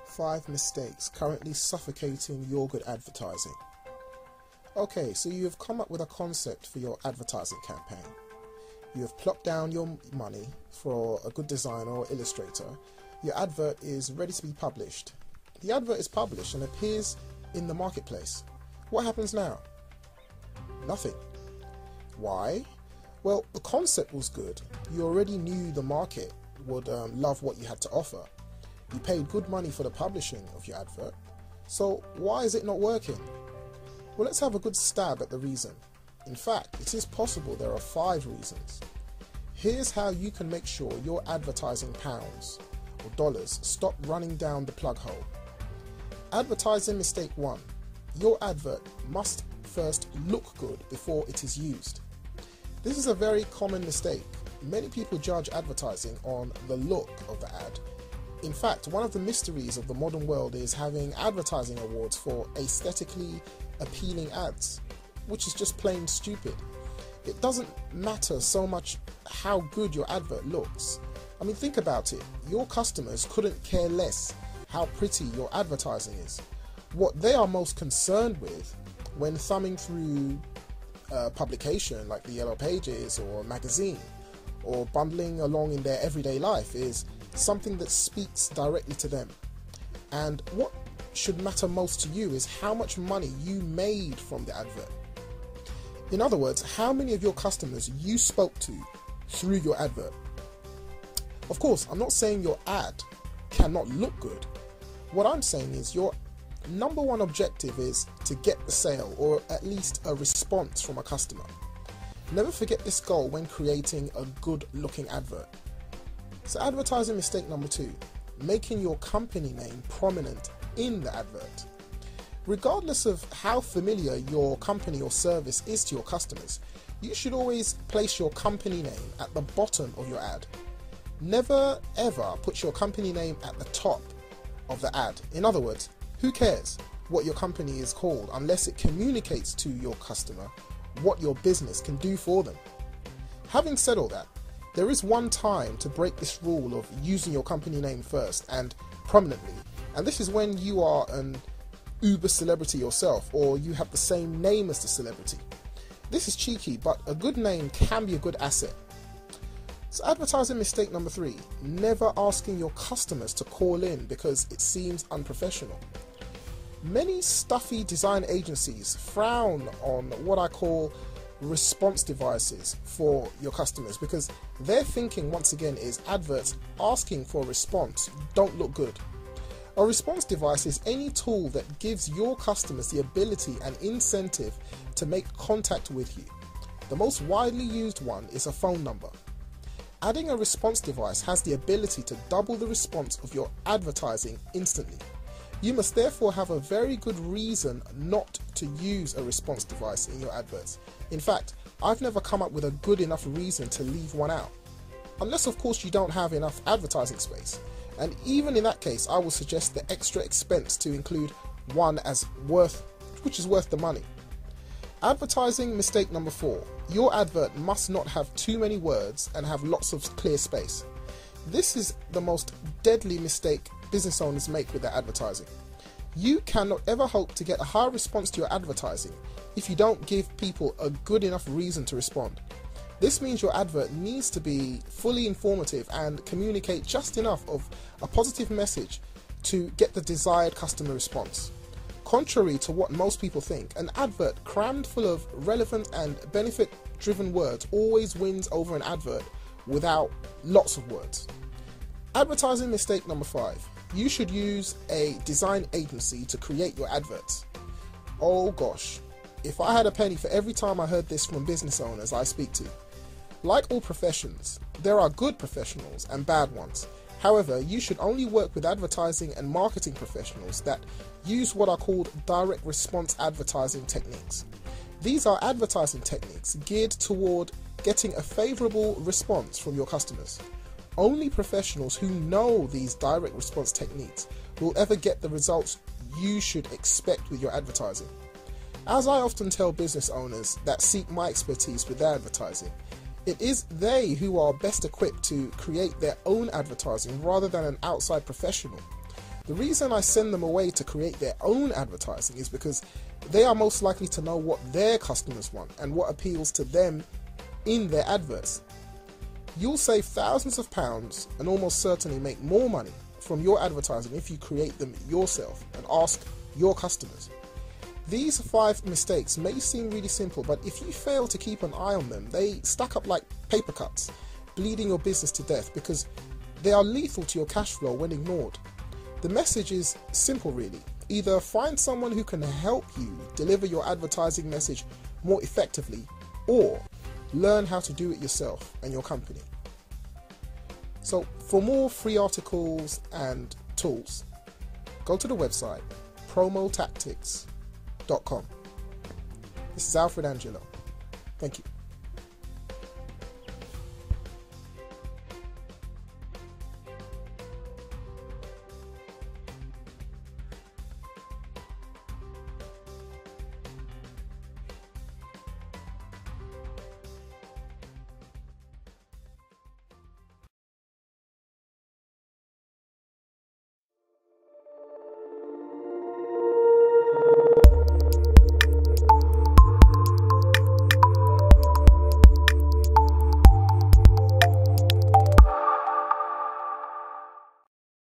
5 mistakes currently suffocating your good advertising. Okay, so you have come up with a concept for your advertising campaign. You have plopped down your money for a good designer or illustrator. Your advert is ready to be published. The advert is published and appears in the marketplace. What happens now? Nothing. Why? Well, the concept was good. You already knew the market would love what you had to offer. You paid good money for the publishing of your advert. So why is it not working? Well, let's have a good stab at the reason. In fact, it is possible there are 5 reasons. Here's how you can make sure your advertising pounds or dollars stop running down the plug hole. Advertising mistake 1. Your advert must first look good before it is used. This is a very common mistake. Many people judge advertising on the look of the ad. In fact, one of the mysteries of the modern world is having advertising awards for aesthetically appealing ads, which is just plain stupid. It doesn't matter so much how good your advert looks. I mean, think about it. Your customers couldn't care less how pretty your advertising is. What they are most concerned with when thumbing through a publication like the Yellow Pages or a magazine or bundling along in their everyday life is something that speaks directly to them. And what should matter most to you is how much money you made from the advert. In other words, how many of your customers you spoke to through your advert. Of course, I'm not saying your ad cannot look good. What I'm saying is your number one objective is to get the sale or at least a response from a customer. Never forget this goal when creating a good looking advert. So advertising mistake number 2, making your company name prominent in the advert. Regardless of how familiar your company or service is to your customers, you should always place your company name at the bottom of your ad. Never ever put your company name at the top of the ad. In other words, who cares what your company is called unless it communicates to your customer what your business can do for them. Having said all that, there is one time to break this rule of using your company name first and prominently, and this is when you are an uber celebrity yourself or you have the same name as the celebrity. This is cheeky, but a good name can be a good asset. So advertising mistake number 3, never asking your customers to call in because it seems unprofessional. Many stuffy design agencies frown on what I call response devices for your customers because their thinking once again is adverts asking for a response don't look good. A response device is any tool that gives your customers the ability and incentive to make contact with you. The most widely used one is a phone number. Adding a response device has the ability to double the response of your advertising instantly. You must therefore have a very good reason not to use a response device in your adverts. In fact, I've never come up with a good enough reason to leave one out. Unless of course you don't have enough advertising space. And even in that case, I will suggest the extra expense to include one which is worth the money. Advertising mistake number 4. Your advert must not have too many words and have lots of clear space. This is the most deadly mistake business owners make with their advertising. You cannot ever hope to get a high response to your advertising if you don't give people a good enough reason to respond. This means your advert needs to be fully informative and communicate just enough of a positive message to get the desired customer response. Contrary to what most people think, an advert crammed full of relevant and benefit-driven words always wins over an advert without lots of words. Advertising mistake number 5. You should use a design agency to create your adverts. Oh gosh, if I had a penny for every time I heard this from business owners I speak to. Like all professions, there are good professionals and bad ones. However, you should only work with advertising and marketing professionals that use what are called direct response advertising techniques. These are advertising techniques geared toward getting a favorable response from your customers. Only professionals who know these direct response techniques will ever get the results you should expect with your advertising. As I often tell business owners that seek my expertise with their advertising, it is they who are best equipped to create their own advertising rather than an outside professional. The reason I send them away to create their own advertising is because they are most likely to know what their customers want and what appeals to them in their adverts. You'll save thousands of pounds and almost certainly make more money from your advertising if you create them yourself and ask your customers. These 5 mistakes may seem really simple, but if you fail to keep an eye on them, they stack up like paper cuts, bleeding your business to death because they are lethal to your cash flow when ignored. The message is simple really. Either find someone who can help you deliver your advertising message more effectively, or learn how to do it yourself and your company. So for more free articles and tools, go to the website promotactics.com. This is Alfred Angelo. Thank you.